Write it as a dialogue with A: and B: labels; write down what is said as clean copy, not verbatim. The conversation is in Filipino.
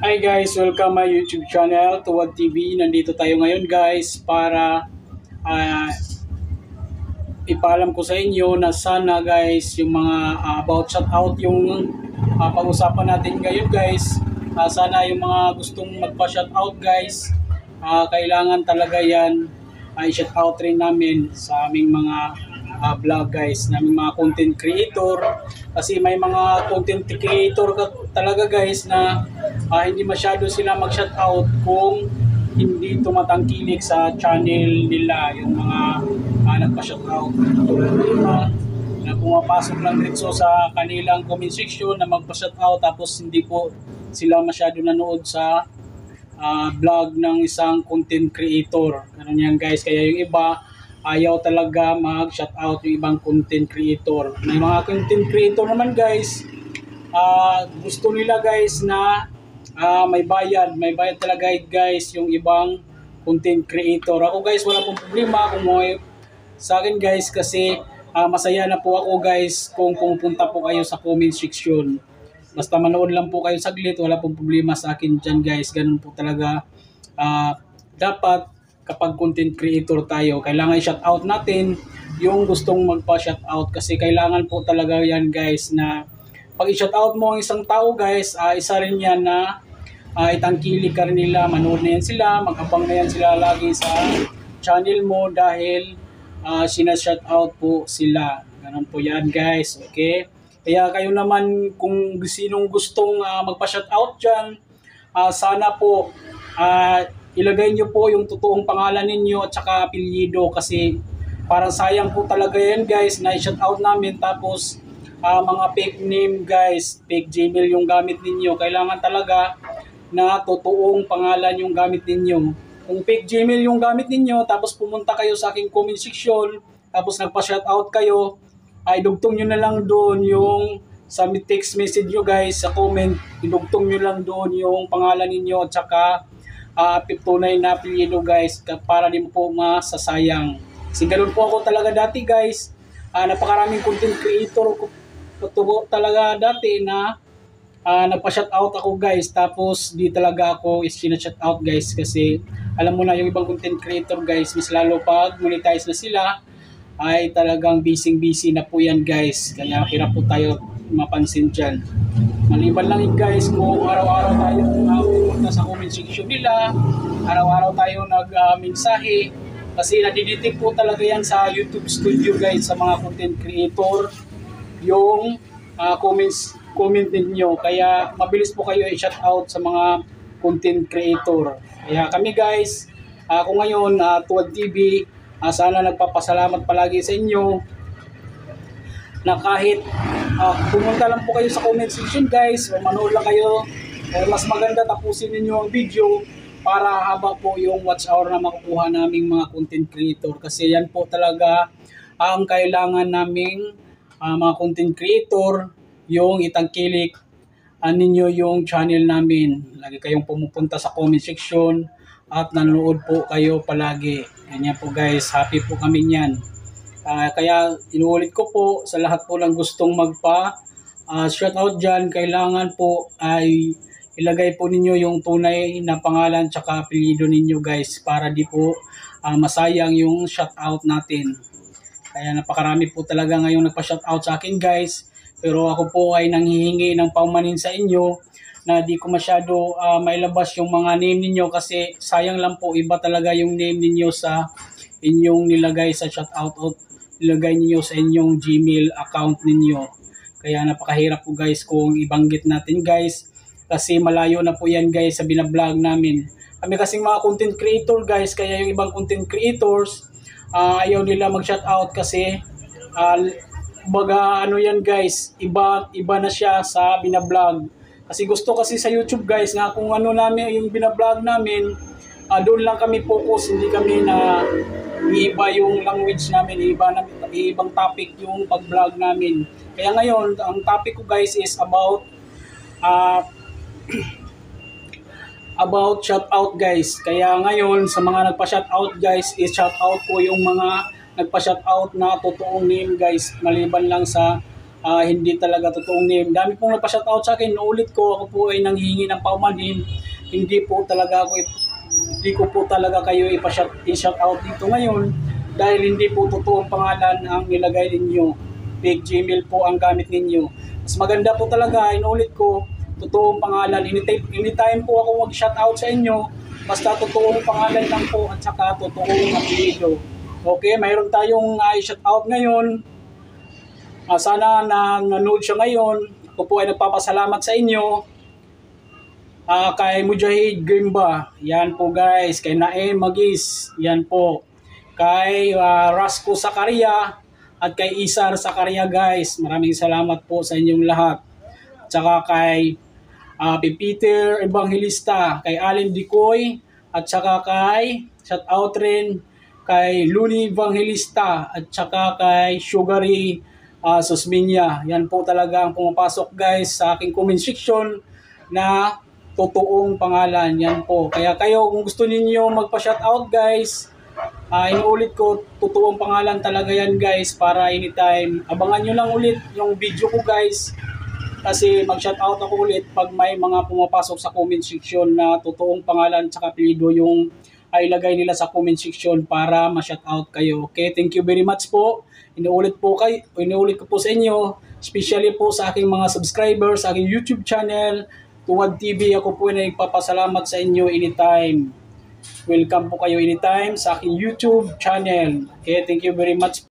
A: Hi guys, welcome my YouTube channel, Tuwad TV. Nandito tayo ngayon guys para ah, ipaalam ko sa inyo na sana guys yung mga about shoutout yung pag-usapan natin ngayon guys. Sana yung mga gustong magpa-shoutout guys, kailangan talaga yan i-shoutout rin namin sa aming mga vlog guys, naming mga content creator. Kasi may mga content creator talaga guys na hindi masyado sila mag-shoutout kung hindi tumatangkilik sa channel nila yung mga nagpa-shoutout tulad nila na pumapasok lang dito sa kanilang comment section na magpa-shoutout tapos hindi po sila masyado nanood sa vlog ng isang content creator. Ganun yan guys, kaya yung iba ayaw talaga mag-shoutout yung ibang content creator. May mga content creator naman guys, gusto nila guys na may bayad talaga guys yung ibang content creator. Ako guys, wala pong problema kung sa akin guys kasi masaya na po ako guys kung pumunta po kayo sa comment section. Basta manood lang po kayo saglit, wala pong problema sa akin dyan guys. Ganun po talaga dapat kapag content creator tayo. Kailangan i-shoutout natin yung gustong magpa-shoutout kasi kailangan po talaga yan guys na pag i-shoutout mo ang isang tao guys, isa rin yan na itangkilik ka rin nila, manood na yan sila, mag-abang na yan sila lagi sa channel mo dahil sinashoutout po sila. Ganun po yan guys, okay? Kaya kayo naman kung sinong gustong magpa-shoutout dyan, sana po ilagay nyo po yung totoong pangalan ninyo at saka apelyido kasi parang sayang po talaga yan guys na i-shoutout namin tapos mga fake name guys, fake Gmail yung gamit ninyo. Kailangan talaga na totoong pangalan yung gamit ninyo. Kung fake Gmail yung gamit ninyo tapos pumunta kayo sa aking comment section tapos nagpa-shoutout kayo, ay dugtong nyo na lang doon yung sa text message nyo guys sa comment, idugtong nyo lang doon yung pangalan ninyo at saka tunay na apelyido guys para di mo po masasayang. Kasi ganun po ako talaga dati guys, napakaraming content creator ko talaga dati na nagpa-shoutout ako guys tapos di talaga ako sinashoutout guys kasi alam mo na yung ibang content creator guys, mas lalo pag monetize na sila ay talagang busy na po yan guys, kaya hirap po tayo mapansin dyan. Maliban lang yun guys kung araw-araw tayo pumunta sa comment section nila, araw-araw tayo nag-mensahe kasi nadidetect po talaga yan sa YouTube Studio guys sa mga content creator yung comment ninyo, kaya mabilis po kayo i-shoutout sa mga content creator. Kaya kami guys, kung ngayon Tuwad TV, sana nagpapasalamat palagi sa inyo na kahit pumunta lang po kayo sa comment section guys o manood lang kayo, mas maganda tapusin ninyo ang video para haba po yung watch hour na makukuha naming mga content creator kasi yan po talaga ang kailangan naming mga content creator, yung itangkilik ninyo yung channel namin. Lagi kayong pumupunta sa comment section at nanonood po kayo palagi. Ganyan po guys, happy po kami niyan. Kaya inuulit ko po sa lahat po lang gustong shoutout dyan, kailangan po ay ilagay po ninyo yung tunay na pangalan tsaka apelyido ninyo guys para di po masayang yung shoutout natin. Kaya napakarami po talaga ngayong nagpa-shoutout sa akin guys, pero ako po ay nanghihingi ng paumanin sa inyo na di ko masyado mailabas yung mga name ninyo kasi sayang lang po, iba talaga yung name ninyo sa inyong nilagay sa shoutout o nilagay niyo sa inyong Gmail account ninyo. Kaya napakahirap po guys kung ibanggit natin guys kasi malayo na po yan guys sa binablog namin. Kami kasing mga content creator guys, kaya yung ibang content creators ayaw nila mag-shoutout kasi baga ano yan guys, iba na siya sa binablog. Kasi gusto kasi sa YouTube guys na kung ano namin yung binablog namin, doon lang kami focus, hindi kami na iba yung language namin, ibang topic yung pag-vlog namin. Kaya ngayon, ang topic ko guys is about shoutout guys. Kaya ngayon sa mga nagpa-shoutout guys, is shoutout ko yung mga nagpa-shoutout na totoong name guys, maliban lang sa hindi talaga totoong name. Dami pong nagpa-shoutout sa akin, ulit ko, ako po ay nanghihingi ng paumanhin. Hindi po talaga ako, hindi ko po talaga kayo i-shoutout dito ngayon dahil hindi po totoong pangalan ang nilagay ninyo. Fake Gmail po ang gamit ninyo. Mas maganda po talaga, inulit ko, totoong pangalan. Anytime po ako mag-shoutout sa inyo, basta totoong pangalan lang po at saka totoong apelyido. Okay, mayroon tayong i-shoutout ngayon. Sana nanood siya ngayon. Ako po ay nagpapasalamat sa inyo. Kay Mujahid Grimba, yan po guys. Kay Naem Magis, yan po. Kay Rasco Sakaria at kay Isar Sakaria guys. Maraming salamat po sa inyong lahat. Tsaka kay Peter Evangelista, kay Allen Dicoy, at saka kay shoutout rin kay Luni Evangelista at saka kay Sugary Susminya. Yan po talaga ang pumapasok guys sa aking comment section na totoong pangalan. Yan po. Kaya kayo kung gusto niyo magpa-shoutout guys, inuulit ko, totoong pangalan talaga yan guys para anytime. Abangan nyo lang ulit yung video ko guys. Kasi mag-shoutout ako ulit pag may mga pumapasok sa comment section na totoong pangalan at apelyido yung ay ilagay nila sa comment section para ma-shoutout kayo. Okay, thank you very much po. Inuulit ko po sa inyo, especially po sa aking mga subscribers, sa aking YouTube channel, Tuwad TV. Ako po ay nagpapasalamat sa inyo anytime. Welcome po kayo anytime sa aking YouTube channel. Okay, thank you very much.